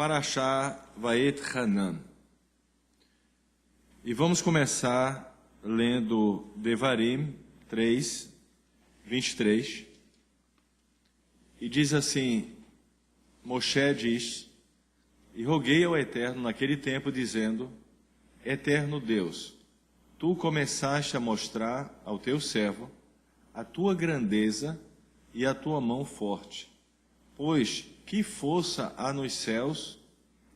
Parashá Vaet Hanan. E vamos começar lendo Devarim 3, 23. E diz assim: Moshe diz: E roguei ao Eterno naquele tempo, dizendo: Eterno Deus, tu começaste a mostrar ao teu servo a tua grandeza e a tua mão forte. Pois que força há nos céus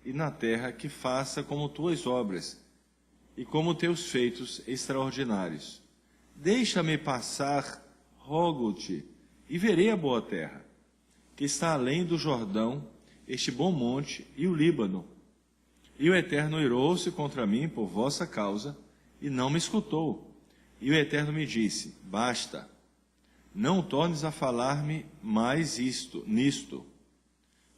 e na terra que faça como tuas obras e como teus feitos extraordinários. Deixa-me passar, rogo-te, e verei a boa terra, que está além do Jordão, este bom monte e o Líbano. E o Eterno irou-se contra mim por vossa causa, e não me escutou. E o Eterno me disse: Basta, não tornes a falar-me mais nisto.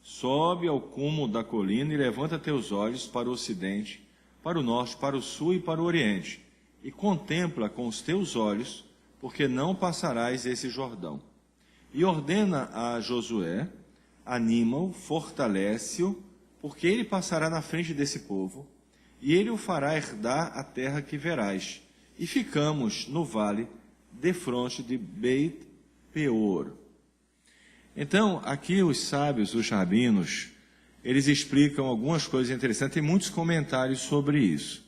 Sobe ao cume da colina e levanta teus olhos para o ocidente, para o norte, para o sul e para o oriente, e contempla com os teus olhos, porque não passarás esse Jordão. E ordena a Josué, anima-o, fortalece-o, porque ele passará na frente desse povo, e ele o fará herdar a terra que verás. E ficamos no vale, defronte de Beit Peor. Então, aqui os sábios, os rabinos, eles explicam algumas coisas interessantes, tem muitos comentários sobre isso.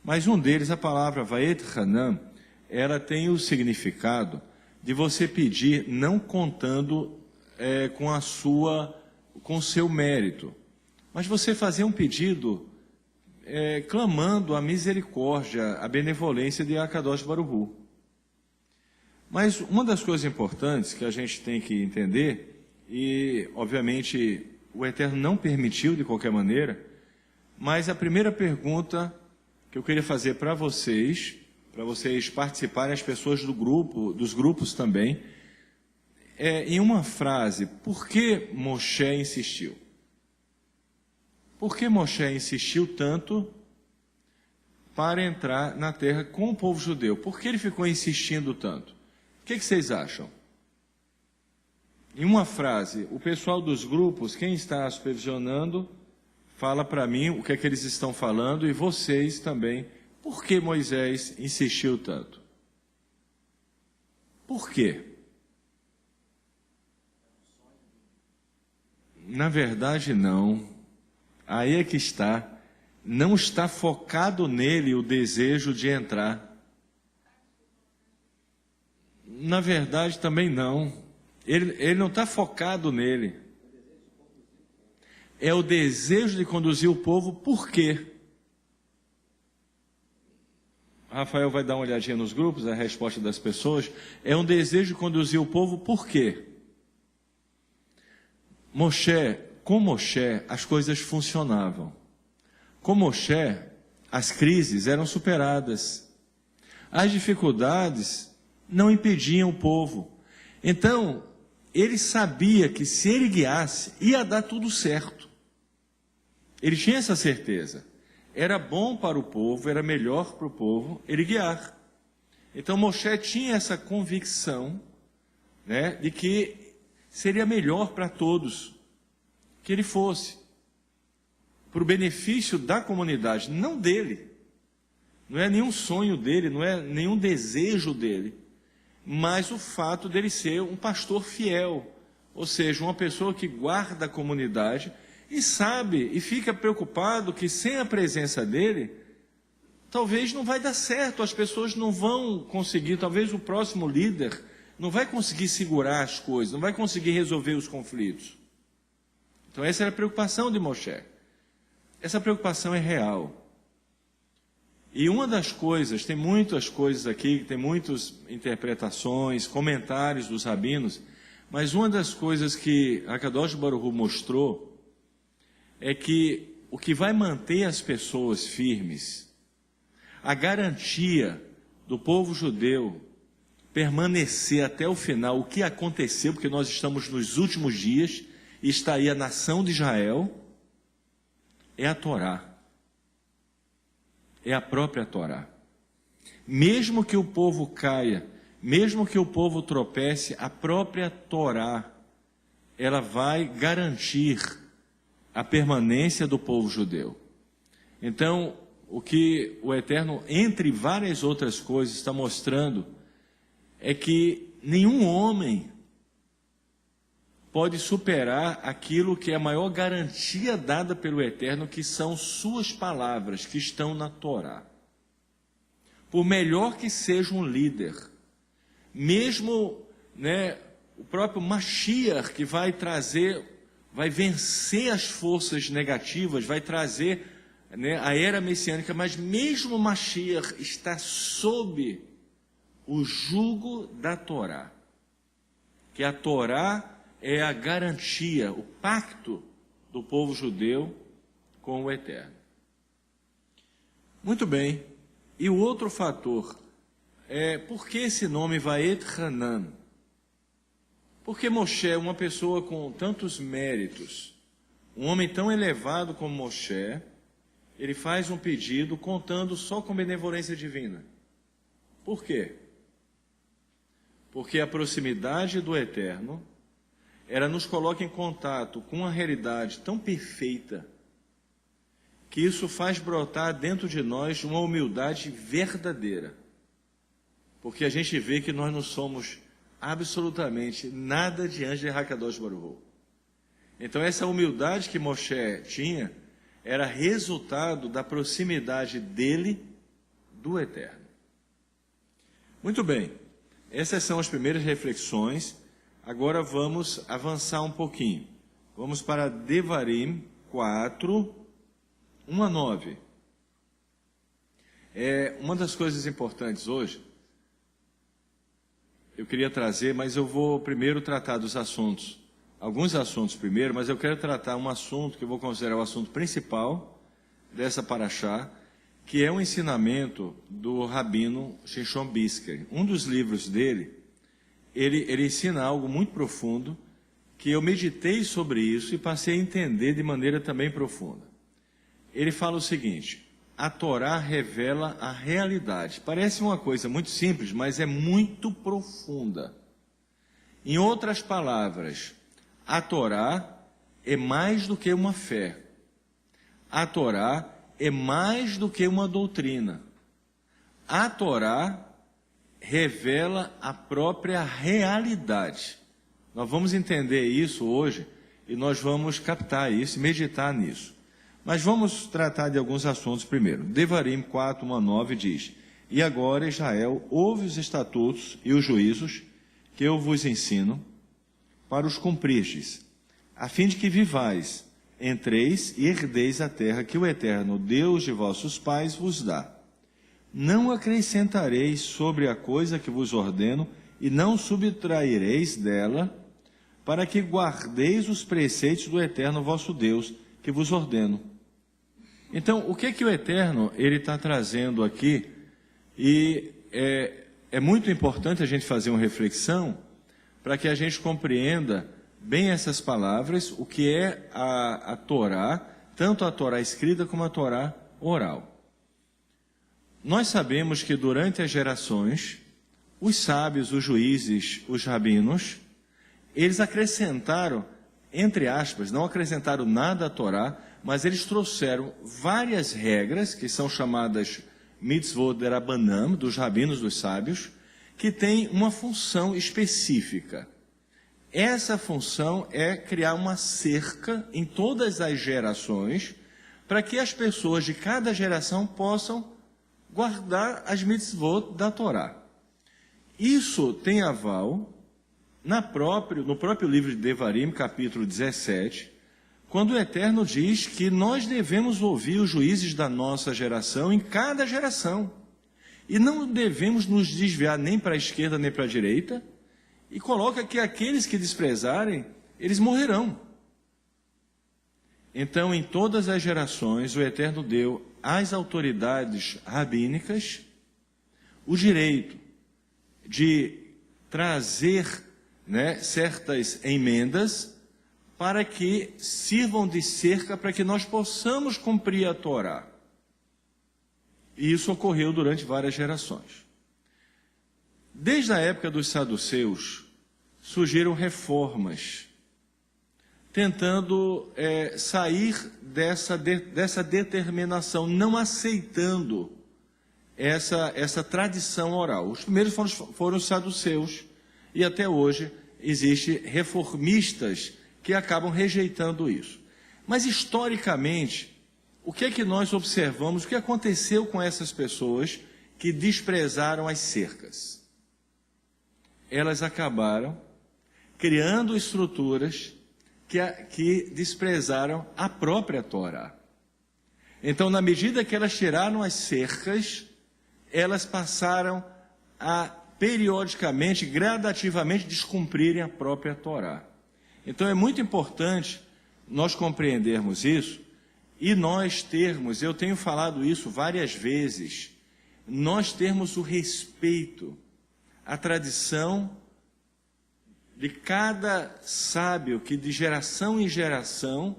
Mas um deles, a palavra Vaet Hanan, ela tem o significado de você pedir não contando com o seu mérito, mas você fazer um pedido clamando a misericórdia, a benevolência de Akadosh Baruch Hu. Mas uma das coisas importantes que a gente tem que entender, e obviamente o Eterno não permitiu de qualquer maneira, mas a primeira pergunta que eu queria fazer para vocês participarem, as pessoas dos grupos também, em uma frase: por que Moshe insistiu? Por que Moshe insistiu tanto para entrar na terra com o povo judeu? Por que ele ficou insistindo tanto? O que vocês acham? Em uma frase, o pessoal dos grupos, quem está supervisionando, fala para mim o que é que eles estão falando, e vocês também. Por que Moisés insistiu tanto? Por quê? Na verdade, não. Aí é que está. Não está focado nele o desejo de entrar. Na verdade, também não. Ele não está focado nele. É o desejo de conduzir o povo. Por quê? Rafael vai dar uma olhadinha nos grupos, a resposta das pessoas. É um desejo de conduzir o povo. Por quê? Com Moshe, as coisas funcionavam. Com Moshe, as crises eram superadas. As dificuldades não impediam o povo. Então, ele sabia que se ele guiasse, ia dar tudo certo. Ele tinha essa certeza. Era bom para o povo, era melhor para o povo ele guiar. Então, Moshe tinha essa convicção, de que seria melhor para todos que ele fosse, para o benefício da comunidade, não dele. Não é nenhum sonho dele, não é nenhum desejo dele, mas o fato dele ser um pastor fiel, ou seja, uma pessoa que guarda a comunidade e sabe e fica preocupado que sem a presença dele, talvez não vai dar certo, as pessoas não vão conseguir, talvez o próximo líder não vai conseguir segurar as coisas, não vai conseguir resolver os conflitos. Então essa era a preocupação de Moshe. Essa preocupação é real. E uma das coisas, tem muitas coisas aqui, tem muitas interpretações, comentários dos rabinos, mas uma das coisas que Akadosh Baruch Hu mostrou é que o que vai manter as pessoas firmes, a garantia do povo judeu permanecer até o final, o que aconteceu, porque nós estamos nos últimos dias, e está aí a nação de Israel, é a Torá. É a própria Torá. Mesmo que o povo caia, mesmo que o povo tropece, a própria Torá, ela vai garantir a permanência do povo judeu. Então, o que o Eterno, entre várias outras coisas, está mostrando é que nenhum homem pode superar aquilo que é a maior garantia dada pelo Eterno, que são suas palavras, que estão na Torá. Por melhor que seja um líder, mesmo, o próprio Mashiach, que vai vencer as forças negativas, vai trazer a era messiânica, mas mesmo Mashiach está sob o jugo da Torá, que a Torá é a garantia, o pacto do povo judeu com o Eterno. Muito bem, e o outro fator é, por que esse nome Vaet Hanan? Porque Moshe, uma pessoa com tantos méritos, um homem tão elevado como Moshe, ele faz um pedido contando só com benevolência divina. Por quê? Porque a proximidade do Eterno, ela nos coloca em contato com uma realidade tão perfeita, que isso faz brotar dentro de nós uma humildade verdadeira. Porque a gente vê que nós não somos absolutamente nada diante de Hakadosh Baruch Hu. Então essa humildade que Moshe tinha era resultado da proximidade dele do Eterno. Muito bem, essas são as primeiras reflexões. Agora vamos avançar um pouquinho. Vamos para Devarim 4, 1 a 9. Uma das coisas importantes hoje, eu queria trazer, mas eu vou primeiro tratar dos assuntos. Alguns assuntos primeiro, mas eu quero tratar um assunto que eu vou considerar o assunto principal dessa paraxá, que é o ensinamento do Rabino Shimshon Brisker. Um dos livros dele, ele ensina algo muito profundo, que eu meditei sobre isso e passei a entender de maneira também profunda. Ele fala o seguinte: a Torá revela a realidade. Parece uma coisa muito simples, mas é muito profunda. Em outras palavras, a Torá é mais do que uma fé. A Torá é mais do que uma doutrina. A Torá revela a própria realidade. Nós vamos entender isso hoje e nós vamos captar isso, meditar nisso. Mas vamos tratar de alguns assuntos primeiro. Devarim 4, 1 a 9 diz: E agora, Israel, ouve os estatutos e os juízos que eu vos ensino, para os cumprirdes, a fim de que vivais, entreis e herdeis a terra que o Eterno, Deus de vossos pais, vos dá. Não acrescentareis sobre a coisa que vos ordeno, e não subtraireis dela, para que guardeis os preceitos do Eterno vosso Deus, que vos ordeno. Então, o que o Eterno ele está trazendo aqui? E é muito importante a gente fazer uma reflexão para que a gente compreenda bem essas palavras, o que é a Torá, tanto a Torá escrita como a Torá oral. Nós sabemos que durante as gerações, os sábios, os juízes, os rabinos, eles acrescentaram, entre aspas, não acrescentaram nada à Torá, mas eles trouxeram várias regras, que são chamadas mitzvot derabanam, dos rabinos, dos sábios, que têm uma função específica. Essa função é criar uma cerca em todas as gerações, para que as pessoas de cada geração possam guardar as mitzvot da Torá. Isso tem aval no próprio livro de Devarim, capítulo 17, quando o Eterno diz que nós devemos ouvir os juízes da nossa geração em cada geração. E não devemos nos desviar nem para a esquerda nem para a direita, e coloca que aqueles que desprezarem, eles morrerão. Então, em todas as gerações, o Eterno deu às autoridades rabínicas o direito de trazer certas emendas para que sirvam de cerca para que nós possamos cumprir a Torá. E isso ocorreu durante várias gerações. Desde a época dos saduceus, surgiram reformas. tentando sair dessa determinação, não aceitando essa tradição oral. Os primeiros foram os saduceus, e até hoje existem reformistas que acabam rejeitando isso. Mas, historicamente, o que é que nós observamos? O que aconteceu com essas pessoas que desprezaram as cercas? Elas acabaram criando estruturas que desprezaram a própria Torá. Então, na medida que elas tiraram as cercas, elas passaram a, periodicamente, gradativamente, descumprirem a própria Torá. Então, é muito importante nós compreendermos isso e nós termos, eu tenho falado isso várias vezes, nós termos o respeito à tradição de cada sábio que de geração em geração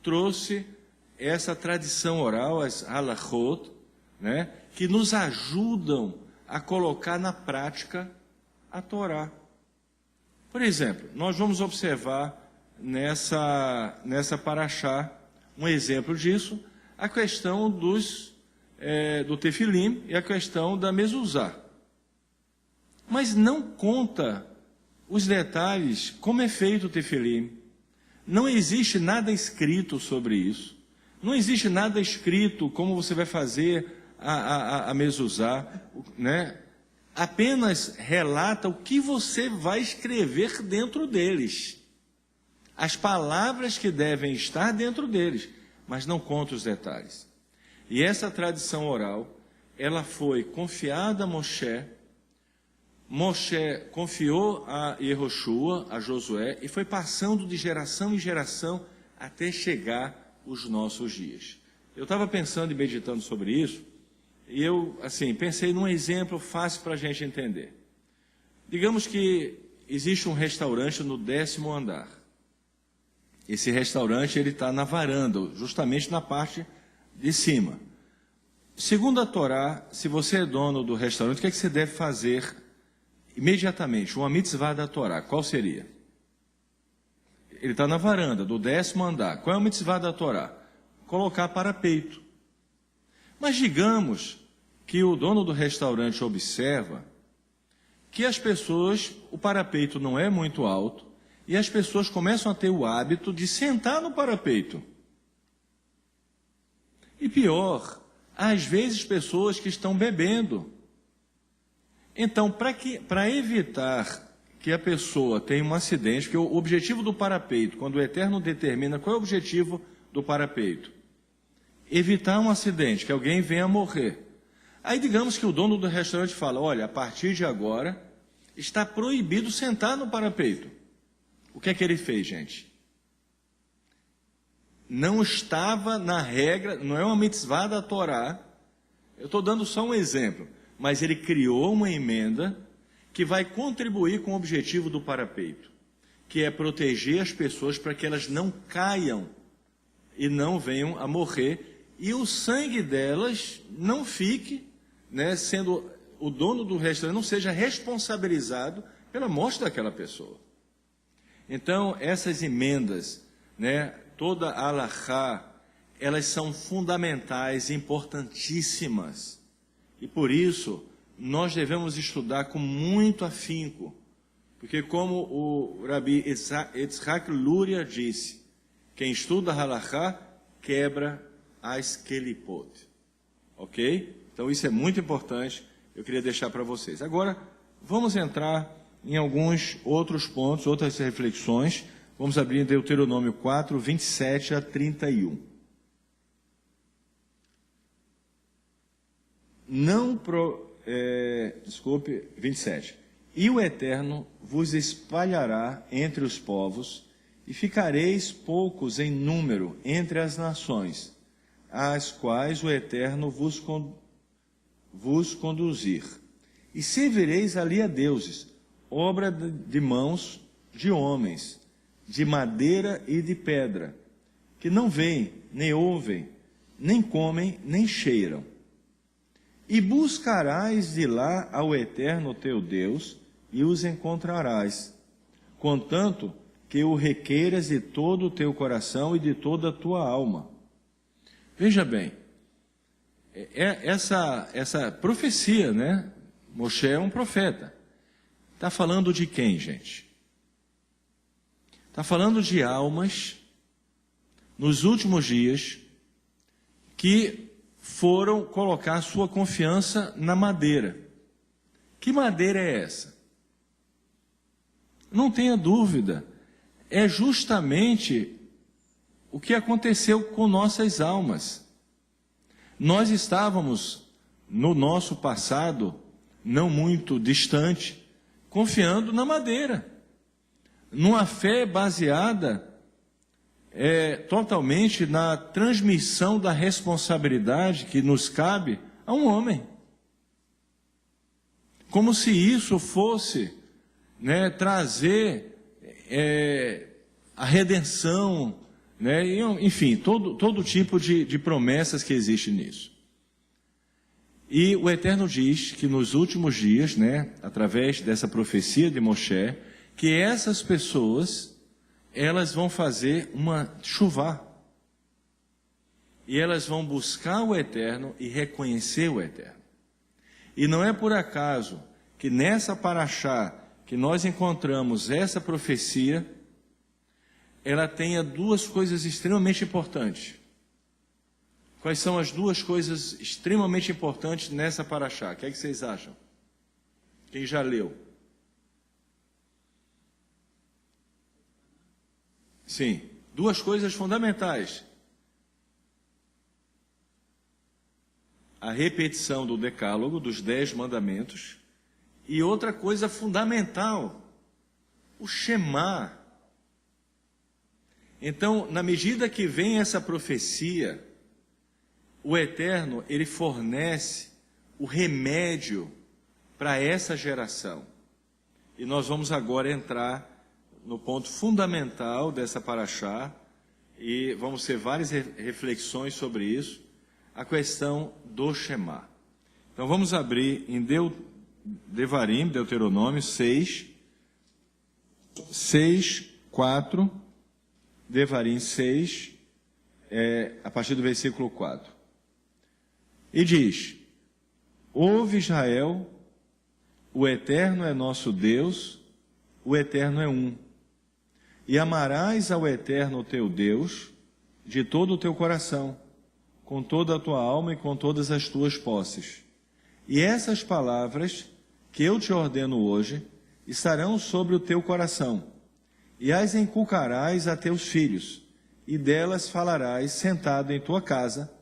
trouxe essa tradição oral, as halachot, né, que nos ajudam a colocar na prática a Torá. Por exemplo, nós vamos observar nessa paraxá um exemplo disso, a questão do tefilim e a questão da mezuzá. Mas não conta os detalhes, como é feito o tefilim. Não existe nada escrito sobre isso. Não existe nada escrito como você vai fazer a mezuzá, né? Apenas relata o que você vai escrever dentro deles. As palavras que devem estar dentro deles, mas não conta os detalhes. E essa tradição oral, ela foi confiada a Moshe. Moshe confiou a Yehoshua, a Josué, e foi passando de geração em geração até chegar os nossos dias. Eu estava pensando e meditando sobre isso, e eu, assim, pensei num exemplo fácil para a gente entender. Digamos que existe um restaurante no 10º andar. Esse restaurante ele está na varanda, justamente na parte de cima. Segundo a Torá, se você é dono do restaurante, o que é que você deve fazer imediatamente? Uma mitzvah da Torá, qual seria? Ele está na varanda do 10º andar. Qual é a mitzvah da Torá? Colocar parapeito. Mas digamos que o dono do restaurante observa que as pessoas, o parapeito não é muito alto, e as pessoas começam a ter o hábito de sentar no parapeito. E pior, às vezes pessoas que estão bebendo. Então, para evitar que a pessoa tenha um acidente, porque o objetivo do parapeito, quando o Eterno determina qual é o objetivo do parapeito? Evitar um acidente, que alguém venha a morrer. Aí digamos que o dono do restaurante fala, olha, a partir de agora está proibido sentar no parapeito. O que é que ele fez, gente? Não estava na regra, não é uma mitzvah da Torá. Eu estou dando só um exemplo, mas ele criou uma emenda que vai contribuir com o objetivo do parapeito, que é proteger as pessoas para que elas não caiam e não venham a morrer, e o sangue delas não fique, né, sendo o dono do restaurante, não seja responsabilizado pela morte daquela pessoa. Então, essas emendas, né, toda a halachá, elas são fundamentais, importantíssimas. E por isso, nós devemos estudar com muito afinco. Porque como o Rabi Yitzhak Luria disse, quem estuda a halachá quebra as kelipot. Ok? Então isso é muito importante, eu queria deixar para vocês. Agora, vamos entrar em alguns outros pontos, outras reflexões. Vamos abrir em Deuteronômio 4, 27 a 31. 27. E o Eterno vos espalhará entre os povos, e ficareis poucos em número entre as nações, às quais o Eterno vos conduzir. E servireis ali a deuses, obra de mãos de homens, de madeira e de pedra, que não veem, nem ouvem, nem comem, nem cheiram. E buscarás de lá ao Eterno teu Deus, e os encontrarás, contanto que o requeiras de todo o teu coração e de toda a tua alma. Veja bem, essa profecia, né? Moshe é um profeta. Está falando de quem, gente? Está falando de almas nos últimos dias que foram colocar sua confiança na madeira. Que madeira é essa? Não tenha dúvida, é justamente o que aconteceu com nossas almas. Nós estávamos, no nosso passado, não muito distante, confiando na madeira, numa fé baseada totalmente na transmissão da responsabilidade que nos cabe a um homem. Como se isso fosse, né, trazer a redenção, né, enfim, todo tipo de promessas que existe nisso. E o Eterno diz que nos últimos dias, né, através dessa profecia de Moshe, que essas pessoas, elas vão fazer uma chuva. E elas vão buscar o Eterno e reconhecer o Eterno. E não é por acaso que nessa paraxá que nós encontramos essa profecia, ela tenha duas coisas extremamente importantes. Quais são as duas coisas extremamente importantes nessa paraxá? O que é que vocês acham? Quem já leu? Sim, duas coisas fundamentais. A repetição do decálogo, dos 10 mandamentos, e outra coisa fundamental, o Shema. Então, na medida que vem essa profecia, o Eterno, ele fornece o remédio para essa geração. E nós vamos agora entrar no ponto fundamental dessa paraxá, e vamos ter várias reflexões sobre isso, a questão do Shema. Então vamos abrir em Devarim, Deuteronômio 6, 4, Devarim 6, a partir do versículo 4. E diz: ouve Israel, o Eterno é nosso Deus, o Eterno é um. E amarás ao Eterno teu Deus de todo o teu coração, com toda a tua alma e com todas as tuas posses. E essas palavras que eu te ordeno hoje estarão sobre o teu coração, e as inculcarás a teus filhos, e delas falarás sentado em tua casa,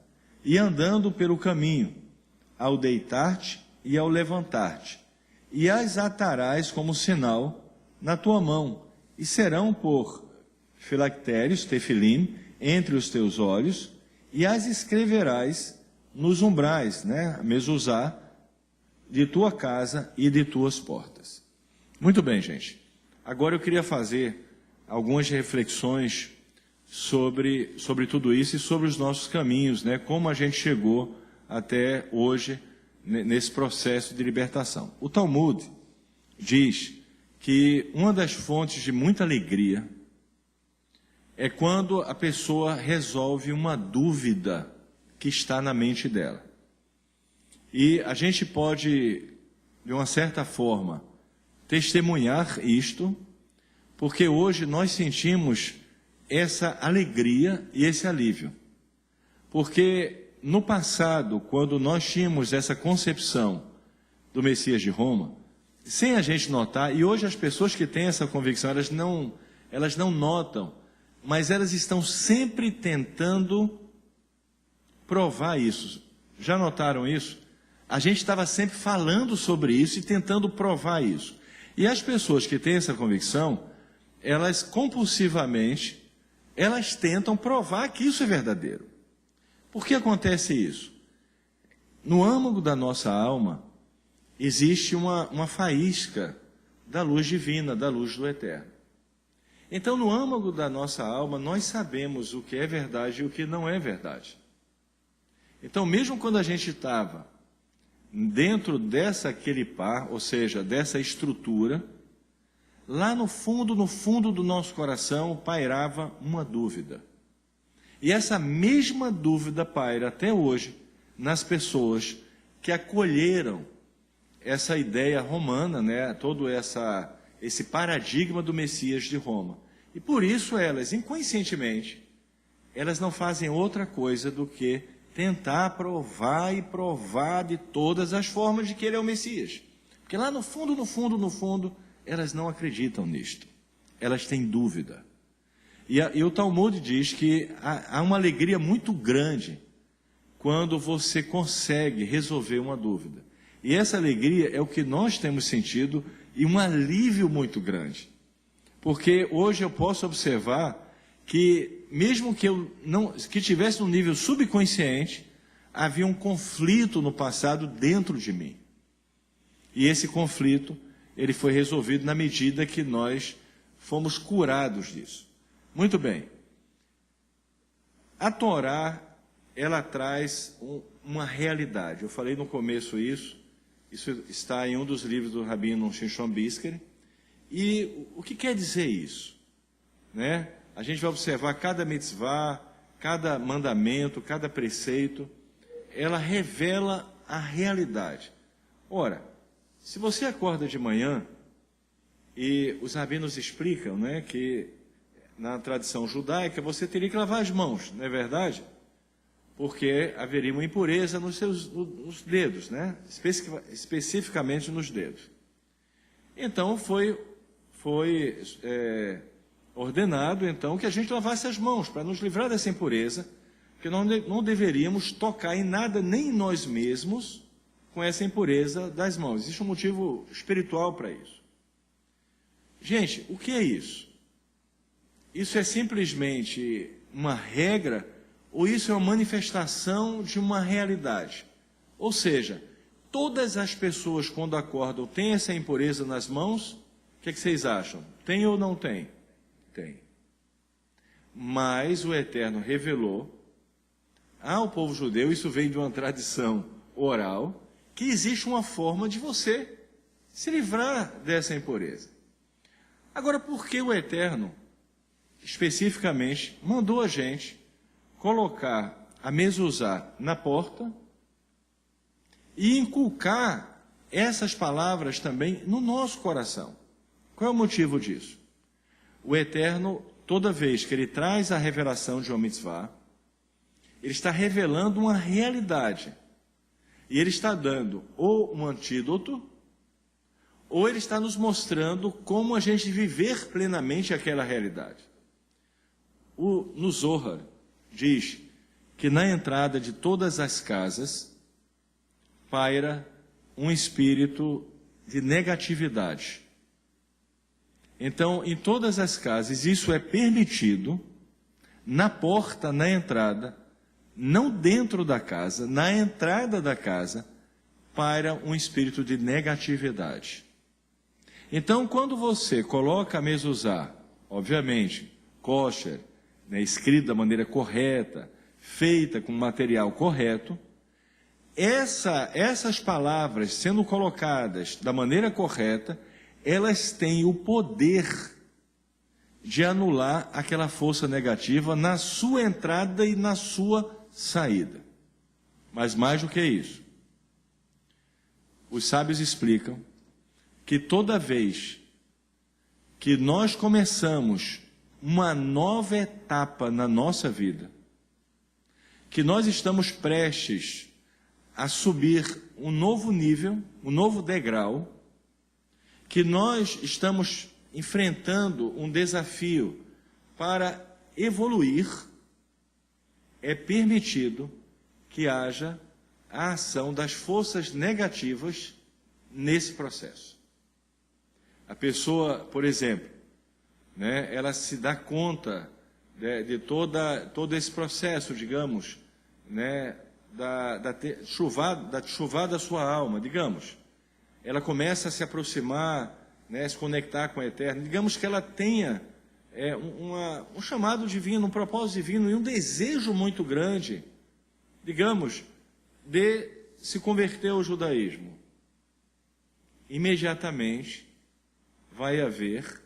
e andando pelo caminho, ao deitar-te e ao levantar-te, e as atarás como sinal na tua mão, e serão por filactérios, tefilim, entre os teus olhos, e as escreverás nos umbrais, né, mezuzá, de tua casa e de tuas portas. Muito bem, gente. Agora eu queria fazer algumas reflexões sobre tudo isso e sobre os nossos caminhos, né, como a gente chegou até hoje nesse processo de libertação. O Talmud diz que uma das fontes de muita alegria é quando a pessoa resolve uma dúvida que está na mente dela. E a gente pode, de uma certa forma, testemunhar isto, porque hoje nós sentimos essa alegria e esse alívio. Porque no passado, quando nós tínhamos essa concepção do Messias de Roma, sem a gente notar, e hoje as pessoas que têm essa convicção, elas não notam, mas elas estão sempre tentando provar isso. Já notaram isso? A gente estava sempre falando sobre isso e tentando provar isso. E as pessoas que têm essa convicção, elas compulsivamente, elas tentam provar que isso é verdadeiro. Por que acontece isso? No âmago da nossa alma, existe uma faísca da luz divina, da luz do Eterno. Então, no âmago da nossa alma, nós sabemos o que é verdade e o que não é verdade. Então, mesmo quando a gente estava dentro dessa quelipá, ou seja, dessa estrutura, lá no fundo do nosso coração, pairava uma dúvida. E essa mesma dúvida paira até hoje nas pessoas que acolheram essa ideia romana, né, todo esse paradigma do Messias de Roma. E por isso elas, inconscientemente, elas não fazem outra coisa do que tentar provar e provar de todas as formas de que ele é o Messias. Porque lá no fundo, elas não acreditam nisto. Elas têm dúvida. E o Talmud diz que há uma alegria muito grande quando você consegue resolver uma dúvida. E essa alegria é o que nós temos sentido e um alívio muito grande. Porque hoje eu posso observar que, mesmo que eu tivesse no nível subconsciente, havia um conflito no passado dentro de mim. E esse conflito, ele foi resolvido na medida que nós fomos curados disso. Muito bem. A Torá, ela traz uma realidade. Eu falei no começo isso está em um dos livros do Rabino Shimshon Brisker. E o que quer dizer isso? Né? A gente vai observar cada mitzvah, cada mandamento, cada preceito, ela revela a realidade. Ora, se você acorda de manhã, e os rabinos explicam, né, que na tradição judaica você teria que lavar as mãos, não é verdade? Porque haveria uma impureza nos dedos, né? Especificamente nos dedos. Então foi ordenado então que a gente lavasse as mãos para nos livrar dessa impureza, porque nós não deveríamos tocar em nada, nem em nós mesmos, com essa impureza das mãos. Existe um motivo espiritual para isso. Gente, o que é isso? Isso é simplesmente uma regra ou isso é uma manifestação de uma realidade? Ou seja, todas as pessoas quando acordam têm essa impureza nas mãos? O que vocês acham? Tem ou não tem? Tem. Mas o Eterno revelou ao povo judeu, isso vem de uma tradição oral, que existe uma forma de você se livrar dessa impureza. Agora, por que o Eterno, especificamente, mandou a gente colocar a mezuzá na porta e inculcar essas palavras também no nosso coração? Qual é o motivo disso? O Eterno, toda vez que ele traz a revelação de uma mitzvah, ele está revelando uma realidade. E ele está dando ou um antídoto, ou ele está nos mostrando como a gente viver plenamente aquela realidade. No Zohar diz que na entrada de todas as casas paira um espírito de negatividade. Então, em todas as casas, isso é permitido, na porta, na entrada, não dentro da casa, na entrada da casa, paira um espírito de negatividade. Então, quando você coloca a mezuzá, obviamente, kosher, né, escrita da maneira correta, feita com material correto, essas palavras sendo colocadas da maneira correta, elas têm o poder de anular aquela força negativa na sua entrada e na sua saída. Mas mais do que isso, os sábios explicam que toda vez que nós começamos uma nova etapa na nossa vida, que nós estamos prestes a subir um novo nível, um novo degrau, que nós estamos enfrentando um desafio para evoluir, é permitido que haja a ação das forças negativas nesse processo. A pessoa, por exemplo, né, ela se dá conta de todo esse processo, digamos, né, da chuvada da sua alma, digamos. Ela começa a se aproximar, né, se conectar com o Eterno. Digamos que ela tenha um chamado divino, um propósito divino e um desejo muito grande, digamos, de se converter ao judaísmo. Imediatamente, vai haver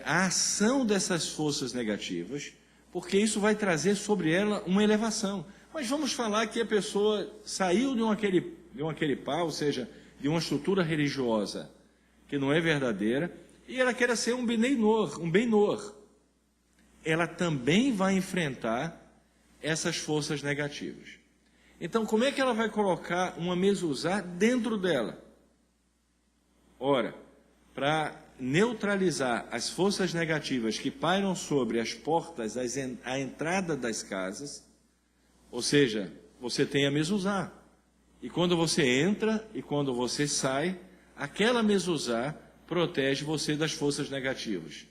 a ação dessas forças negativas, porque isso vai trazer sobre ela uma elevação. Mas vamos falar que a pessoa saiu de um aquele ou seja, de uma estrutura religiosa que não é verdadeira, e ela quer ser um benor. Ela também vai enfrentar essas forças negativas. Então, como é que ela vai colocar uma mezuzá dentro dela? Ora, para neutralizar as forças negativas que pairam sobre as portas, a entrada das casas, ou seja, você tem a mezuzá. E quando você entra e quando você sai, aquela mezuzá protege você das forças negativas.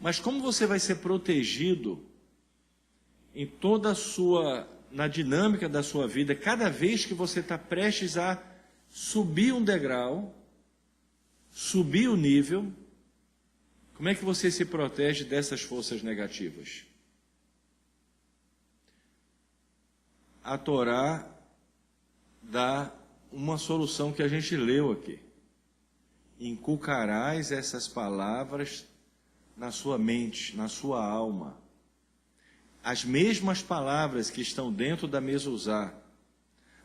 Mas como você vai ser protegido em toda na dinâmica da sua vida, cada vez que você está prestes a subir um degrau, subir o nível, como é que você se protege dessas forças negativas? A Torá dá uma solução que a gente leu aqui. Inculcarás essas palavras na sua mente, na sua alma. As mesmas palavras que estão dentro da mezuzá,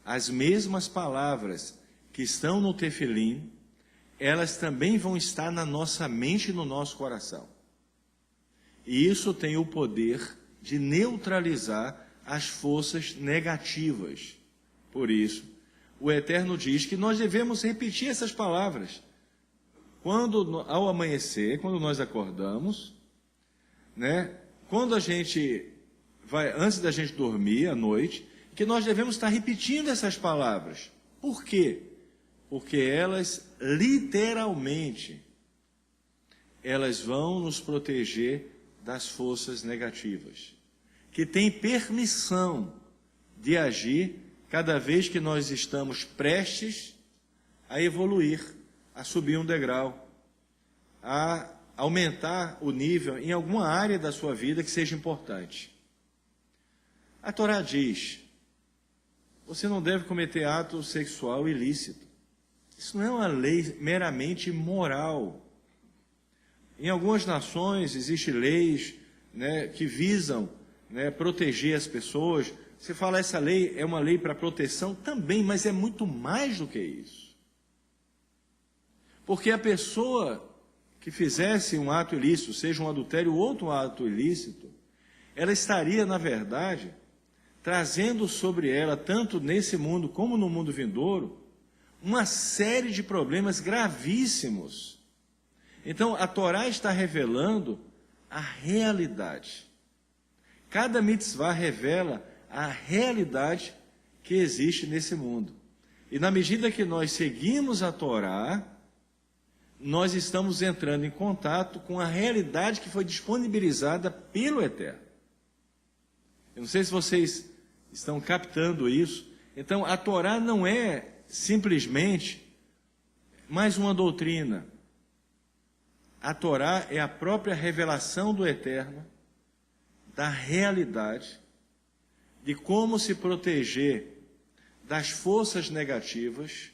as mesmas palavras que estão no tefilim, elas também vão estar na nossa mente e no nosso coração. E isso tem o poder de neutralizar as forças negativas. Por isso, o Eterno diz que nós devemos repetir essas palavras. Ao amanhecer, quando nós acordamos, quando a gente antes da gente dormir à noite, que nós devemos estar repetindo essas palavras. Por quê? Porque elas, literalmente, elas vão nos proteger das forças negativas, que têm permissão de agir cada vez que nós estamos prestes a evoluir, a subir um degrau, a aumentar o nível em alguma área da sua vida que seja importante. A Torá diz: você não deve cometer ato sexual ilícito. Isso não é uma lei meramente moral. Em algumas nações existem leis que visam proteger as pessoas. Você fala, essa lei é uma lei para proteção também, mas é muito mais do que isso. Porque a pessoa que fizesse um ato ilícito, seja um adultério ou outro ato ilícito, ela estaria, na verdade, trazendo sobre ela, tanto nesse mundo como no mundo vindouro, uma série de problemas gravíssimos. Então, a Torá está revelando a realidade. Cada mitzvah revela a realidade que existe nesse mundo. E na medida que nós seguimos a Torá, nós estamos entrando em contato com a realidade que foi disponibilizada pelo Eterno. Eu não sei se vocês estão captando isso. Então, a Torá não é simplesmente mais uma doutrina. A Torá é a própria revelação do Eterno, da realidade, de como se proteger das forças negativas,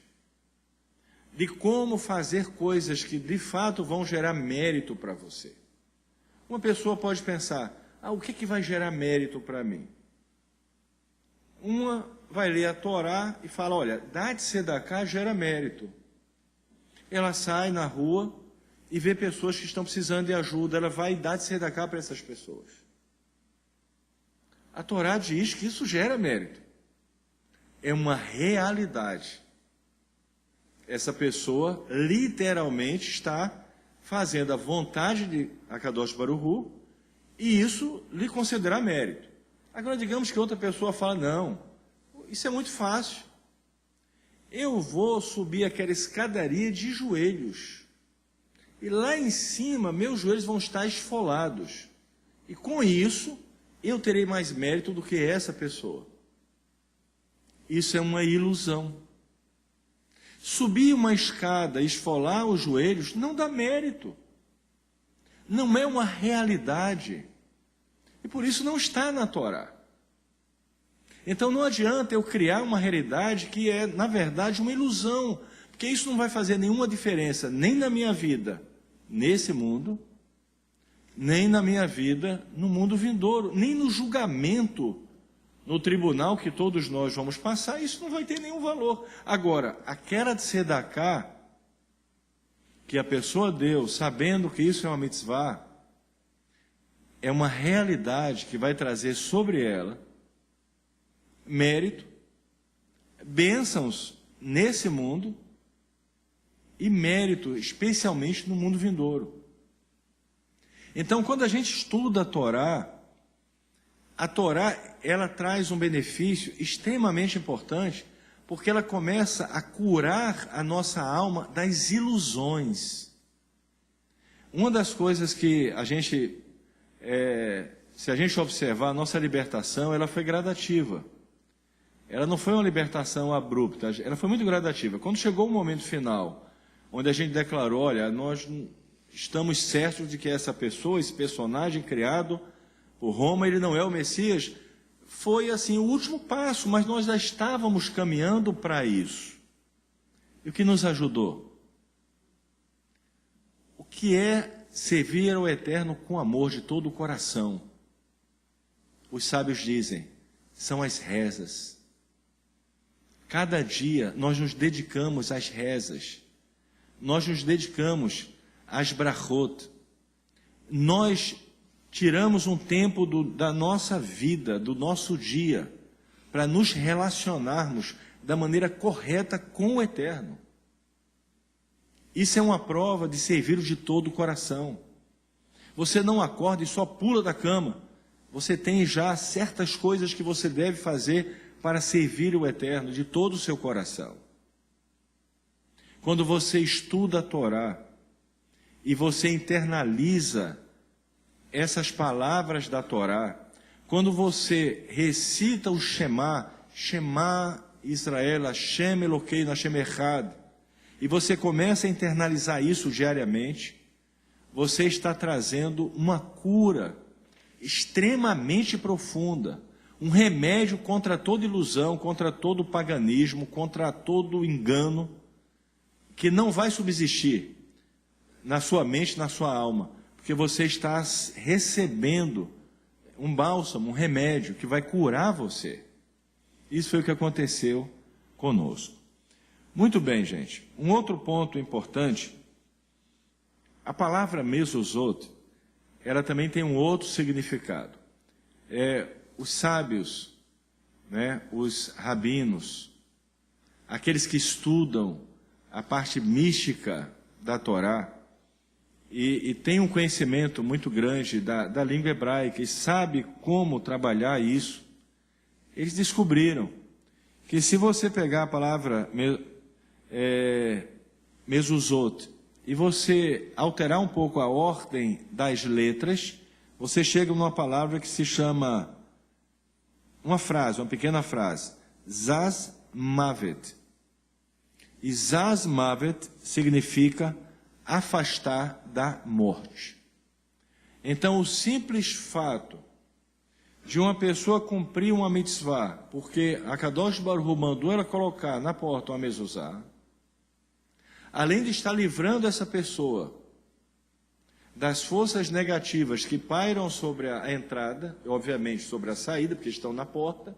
de como fazer coisas que de fato vão gerar mérito para você. Uma pessoa pode pensar, o que vai gerar mérito para mim? Uma vai ler a Torá e fala, olha, dar de tzedakah gera mérito. Ela sai na rua e vê pessoas que estão precisando de ajuda, ela vai dar de tzedakah para essas pessoas. A Torá diz que isso gera mérito. É uma realidade. Essa pessoa literalmente está fazendo a vontade de Akadosh Baruch Hu, e isso lhe concederá mérito. Agora, digamos que outra pessoa fala, não, isso é muito fácil. Eu vou subir aquela escadaria de joelhos, e lá em cima meus joelhos vão estar esfolados, e com isso eu terei mais mérito do que essa pessoa. Isso é uma ilusão. Subir uma escada, esfolar os joelhos, não dá mérito. Não é uma realidade. E por isso não está na Torá. Então não adianta eu criar uma realidade que é, na verdade, uma ilusão. Porque isso não vai fazer nenhuma diferença, nem na minha vida, nesse mundo, nem na minha vida no mundo vindouro, nem no julgamento no tribunal que todos nós vamos passar, isso não vai ter nenhum valor. Agora, aquela de tzedakah, que a pessoa deu, sabendo que isso é uma mitzvah, é uma realidade que vai trazer sobre ela mérito, bênçãos nesse mundo e mérito especialmente no mundo vindouro. Então, quando a gente estuda a Torá, ela traz um benefício extremamente importante, porque ela começa a curar a nossa alma das ilusões. Uma das coisas que a gente, se a gente observar, a nossa libertação, ela foi gradativa. Ela não foi uma libertação abrupta, ela foi muito gradativa. Quando chegou o momento final, onde a gente declarou, olha, nós estamos certos de que essa pessoa, esse personagem criado por Roma, ele não é o Messias, foi assim o último passo, mas nós já estávamos caminhando para isso. E o que nos ajudou? O que é servir ao Eterno com amor de todo o coração? Os sábios dizem, são as rezas. Cada dia nós nos dedicamos às rezas, nós nos dedicamos às brachot, nós tiramos um tempo da nossa vida, do nosso dia, para nos relacionarmos da maneira correta com o Eterno. Isso é uma prova de servir de todo o coração. Você não acorda e só pula da cama. Você tem já certas coisas que você deve fazer para servir o Eterno de todo o seu coração. Quando você estuda a Torá e você internaliza essas palavras da Torá, quando você recita o Shema, Shema Israel, Hashem Elokeinu, Hashem Echad, e você começa a internalizar isso diariamente, você está trazendo uma cura extremamente profunda, um remédio contra toda ilusão, contra todo paganismo, contra todo engano, que não vai subsistir na sua mente, na sua alma, porque você está recebendo um bálsamo, um remédio que vai curar você. Isso foi o que aconteceu conosco. Muito bem, gente. Um outro ponto importante, a palavra mezuzot, ela também tem um outro significado. Os sábios, os rabinos, aqueles que estudam a parte mística da Torá, e tem um conhecimento muito grande da língua hebraica, e sabe como trabalhar isso, eles descobriram que se você pegar a palavra mezuzot, e você alterar um pouco a ordem das letras, você chega numa palavra que se chama, uma pequena frase, Zaz Mavet. E Zaz Mavet significa afastar da morte. Então, o simples fato de uma pessoa cumprir uma mitzvah, porque a Kadosh Baruch Hu mandou ela colocar na porta uma mezuzá, além de estar livrando essa pessoa das forças negativas que pairam sobre a entrada, e obviamente sobre a saída, porque estão na porta,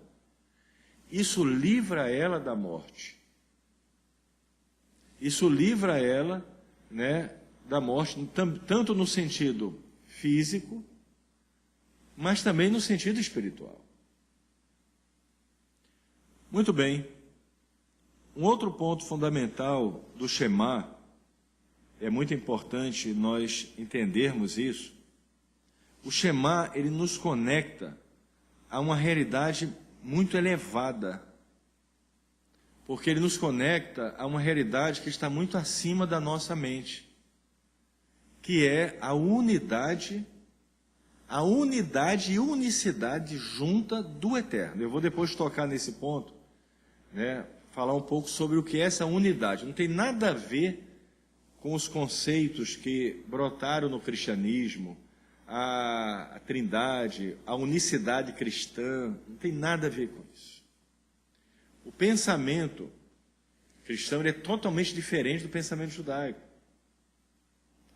isso livra ela da morte. Isso livra ela, da morte, tanto no sentido físico, mas também no sentido espiritual. Muito bem. Um outro ponto fundamental do Shema, é muito importante nós entendermos isso. O Shema, ele nos conecta a uma realidade muito elevada, porque ele nos conecta a uma realidade que está muito acima da nossa mente, que é a unidade e unicidade junta do Eterno. Eu vou depois tocar nesse ponto, falar um pouco sobre o que é essa unidade. Não tem nada a ver com os conceitos que brotaram no cristianismo, a trindade, a unicidade cristã, não tem nada a ver com isso. O pensamento cristão ele é totalmente diferente do pensamento judaico.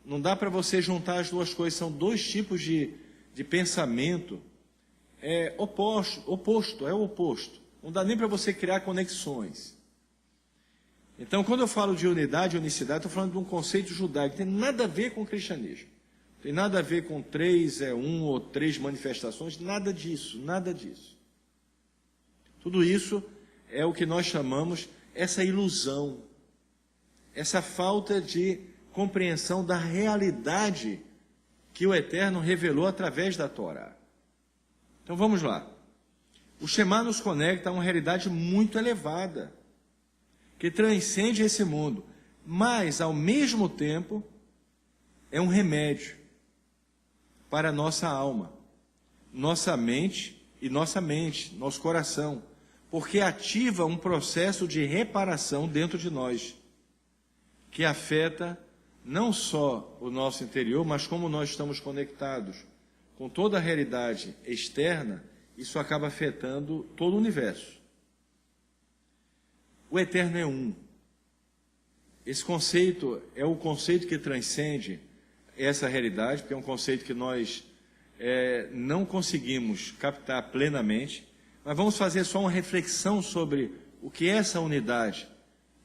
Não dá para você juntar as duas coisas, são dois tipos de pensamento oposto. Não dá nem para você criar conexões. Então, quando eu falo de unidade e unicidade, estou falando de um conceito judaico, que tem nada a ver com o cristianismo. Tem nada a ver com 3 ou 3 manifestações, nada disso. Tudo isso é o que nós chamamos essa ilusão, essa falta de compreensão da realidade que o Eterno revelou através da Torá. Então vamos lá. O Shema nos conecta a uma realidade muito elevada, que transcende esse mundo, mas ao mesmo tempo é um remédio para a nossa alma, nossa mente, nosso coração, porque ativa um processo de reparação dentro de nós, que afeta não só o nosso interior, mas como nós estamos conectados com toda a realidade externa, isso acaba afetando todo o universo. O Eterno é um. Esse conceito é o conceito que transcende essa realidade, porque é um conceito que nós não conseguimos captar plenamente, mas vamos fazer só uma reflexão sobre o que é essa unidade,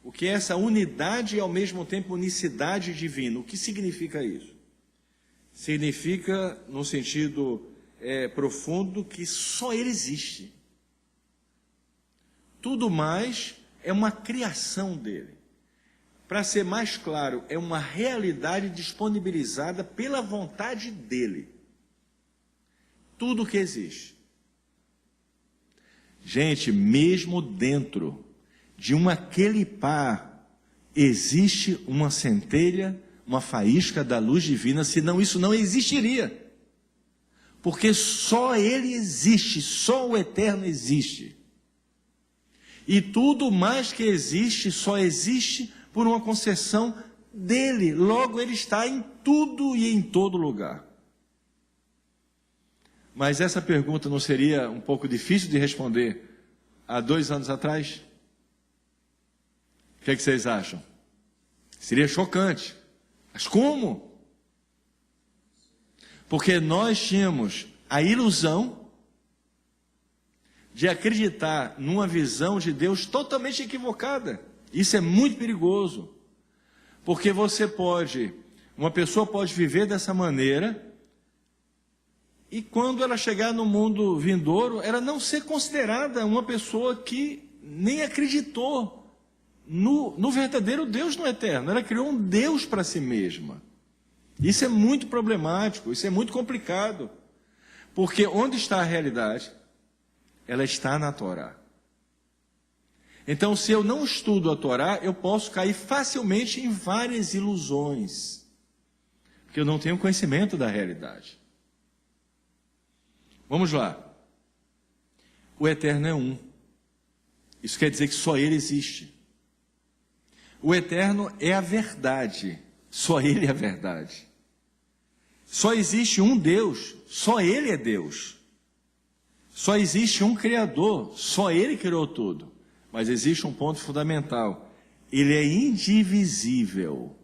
o que é essa unidade e ao mesmo tempo unicidade divina. O que significa isso? Significa, num sentido profundo, que só Ele existe. Tudo mais é uma criação dele. Para ser mais claro, é uma realidade disponibilizada pela vontade dele. Tudo que existe. Gente, mesmo dentro de uma quelipá, existe uma centelha, uma faísca da luz divina, senão isso não existiria. Porque só Ele existe, só o Eterno existe. E tudo mais que existe, só existe por uma concessão dele. Logo, Ele está em tudo e em todo lugar. Mas essa pergunta não seria um pouco difícil de responder há 2 anos atrás? O que vocês acham? Seria chocante. Mas como? Porque nós tínhamos a ilusão de acreditar numa visão de Deus totalmente equivocada. Isso é muito perigoso. Porque uma pessoa pode viver dessa maneira, e quando ela chegar no mundo vindouro, ela não ser considerada uma pessoa que nem acreditou no verdadeiro Deus, no Eterno. Ela criou um Deus para si mesma. Isso é muito problemático, isso é muito complicado. Porque onde está a realidade? Ela está na Torá. Então, se eu não estudo a Torá, eu posso cair facilmente em várias ilusões, porque eu não tenho conhecimento da realidade. Vamos lá. O Eterno é um. Isso quer dizer que só Ele existe. O Eterno é a verdade. Só Ele é a verdade. Só existe um Deus. Só Ele é Deus. Só existe um Criador. Só Ele criou tudo. Mas existe um ponto fundamental. Ele é indivisível.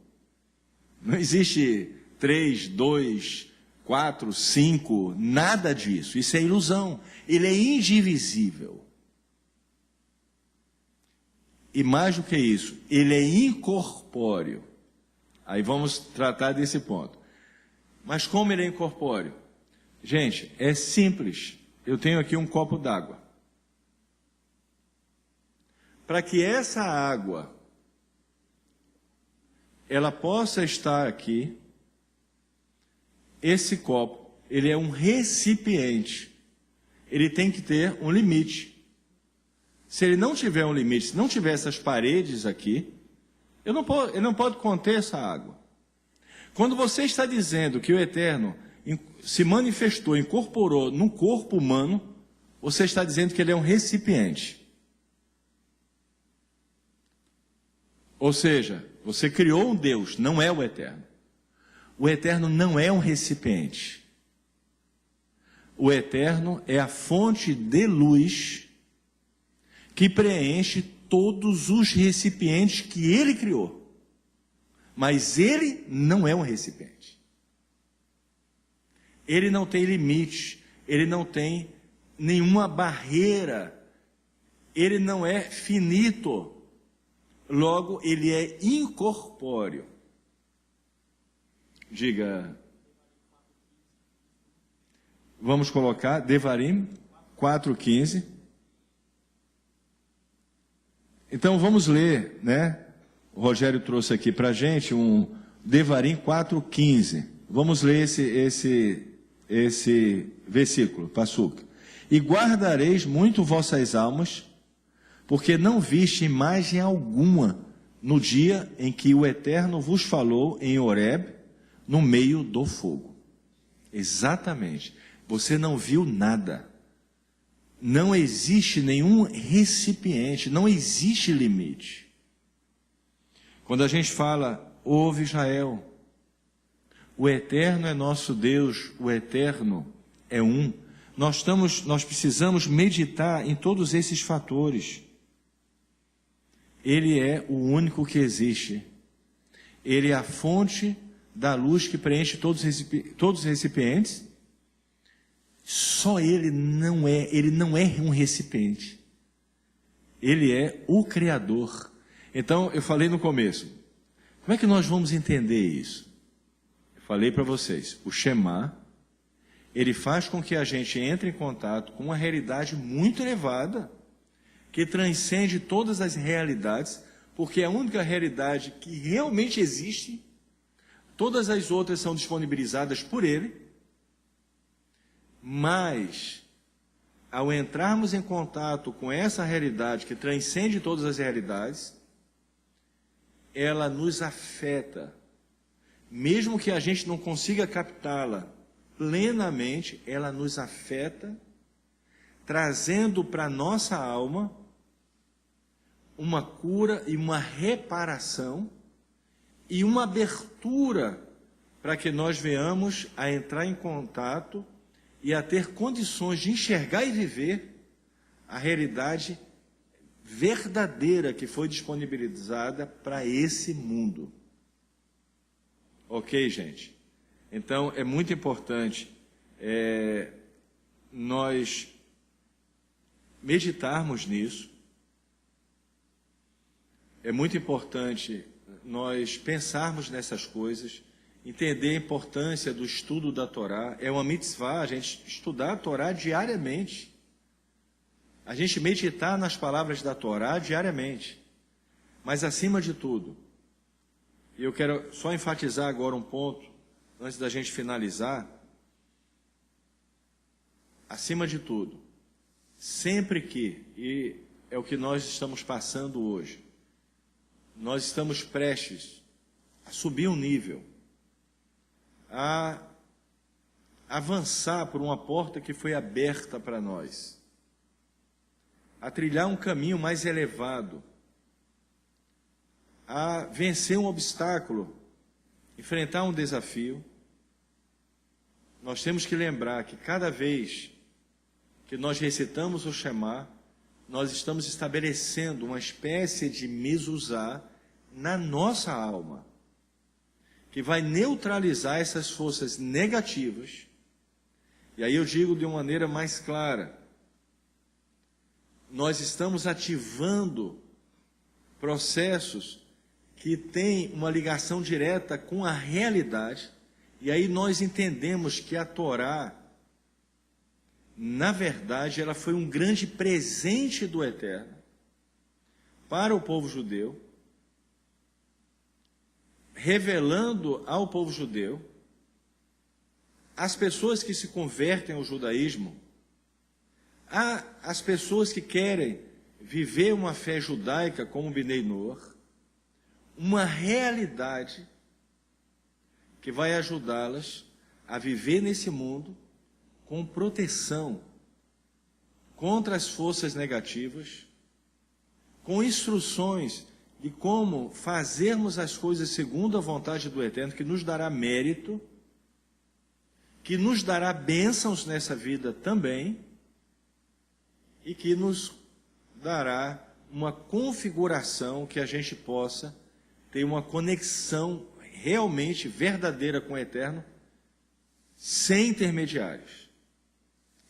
Não existe 3, 2, 4, 5, nada disso. Isso é ilusão. Ele é indivisível. E mais do que isso, ele é incorpóreo. Aí vamos tratar desse ponto. Mas como ele é incorpóreo? Gente, é simples. Eu tenho aqui um copo d'água. Para que essa água ela possa estar aqui, esse copo, ele é um recipiente. Ele tem que ter um limite. Se ele não tiver um limite, se não tiver essas paredes aqui, ele não pode conter essa água. Quando você está dizendo que o Eterno se manifestou, incorporou no corpo humano, você está dizendo que ele é um recipiente. Ou seja, você criou um Deus, não é o Eterno. O Eterno não é um recipiente. O Eterno é a fonte de luz que preenche todos os recipientes que Ele criou. Mas ele não é um recipiente. Ele não tem limite, ele não tem nenhuma barreira, ele não é finito, logo ele é incorpóreo. Diga, vamos colocar Devarim 4:15. Então vamos ler, né? O Rogério trouxe aqui para a gente um Devarim 4:15. Vamos ler esse versículo, Passuca. E guardareis muito vossas almas, porque não viste imagem alguma no dia em que o Eterno vos falou em Horeb, no meio do fogo. Exatamente. Você não viu nada. Não existe nenhum recipiente, não existe limite. Quando a gente fala, ouve Israel, o Eterno é nosso Deus, o Eterno é um. Nós precisamos meditar em todos esses fatores. Ele é o único que existe. Ele é a fonte da luz que preenche todos os recipientes. Só ele não é um recipiente. Ele é o Criador. Então, eu falei no começo, como é que nós vamos entender isso? Eu falei para vocês, o Shema, ele faz com que a gente entre em contato com uma realidade muito elevada, que transcende todas as realidades, porque é a única realidade que realmente existe. Todas as outras são disponibilizadas por ele, mas, ao entrarmos em contato com essa realidade que transcende todas as realidades, ela nos afeta. Mesmo que a gente não consiga captá-la plenamente, ela nos afeta, trazendo para a nossa alma uma cura e uma reparação e uma abertura para que nós venhamos a entrar em contato e a ter condições de enxergar e viver a realidade verdadeira que foi disponibilizada para esse mundo. Ok, gente? Então, é muito importante nós meditarmos nisso. É muito importante nós pensarmos nessas coisas, entender a importância do estudo da Torá. É uma mitzvah a gente estudar a Torá diariamente. A gente meditar nas palavras da Torá diariamente. Mas, acima de tudo, e eu quero só enfatizar agora um ponto, antes da gente finalizar. Acima de tudo, sempre que, e é o que nós estamos passando hoje, nós estamos prestes a subir um nível, a avançar por uma porta que foi aberta para nós, a trilhar um caminho mais elevado, a vencer um obstáculo, enfrentar um desafio. Nós temos que lembrar que cada vez que nós recitamos o Shema, nós estamos estabelecendo uma espécie de mezuzá na nossa alma, que vai neutralizar essas forças negativas. E aí eu digo de uma maneira mais clara, nós estamos ativando processos que têm uma ligação direta com a realidade, e aí nós entendemos que a Torá, na verdade, ela foi um grande presente do Eterno para o povo judeu, revelando ao povo judeu, as pessoas que se convertem ao judaísmo, as pessoas que querem viver uma fé judaica como Bnei Noach, uma realidade que vai ajudá-las a viver nesse mundo com proteção contra as forças negativas, com instruções de como fazermos as coisas segundo a vontade do Eterno, que nos dará mérito, que nos dará bênçãos nessa vida também, e que nos dará uma configuração que a gente possa ter uma conexão realmente verdadeira com o Eterno, sem intermediários.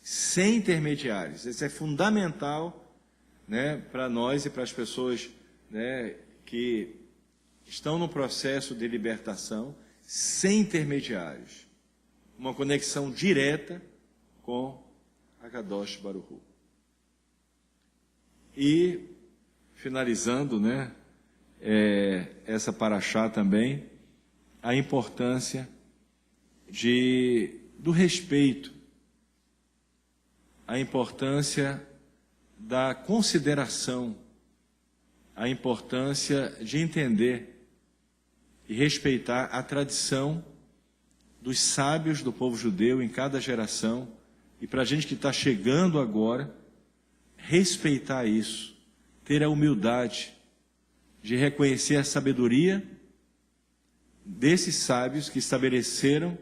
Sem intermediários. Isso é fundamental, né, para nós e para as pessoas, né, que estão no processo de libertação, sem intermediários. Uma conexão direta com Akadosh Baruch Hu. E, finalizando, né, essa paraxá também, a importância do respeito, a importância da consideração, a importância de entender e respeitar a tradição dos sábios do povo judeu em cada geração, e para a gente que está chegando agora, respeitar isso, ter a humildade de reconhecer a sabedoria desses sábios que estabeleceram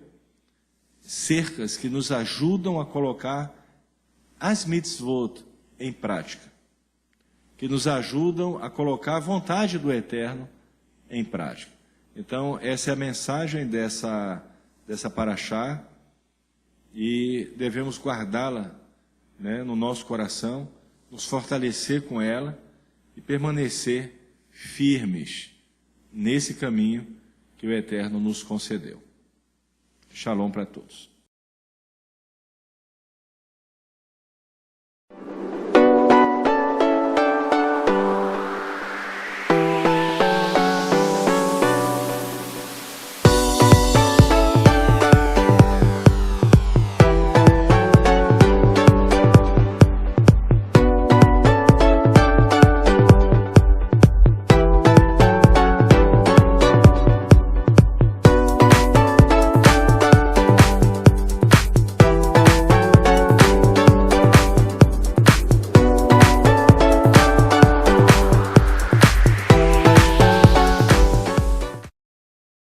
cercas que nos ajudam a colocar as mitzvot em prática, que nos ajudam a colocar a vontade do Eterno em prática. Então, essa é a mensagem dessa paraxá, e devemos guardá-la, né, no nosso coração, nos fortalecer com ela e permanecer firmes nesse caminho que o Eterno nos concedeu. Shalom para todos.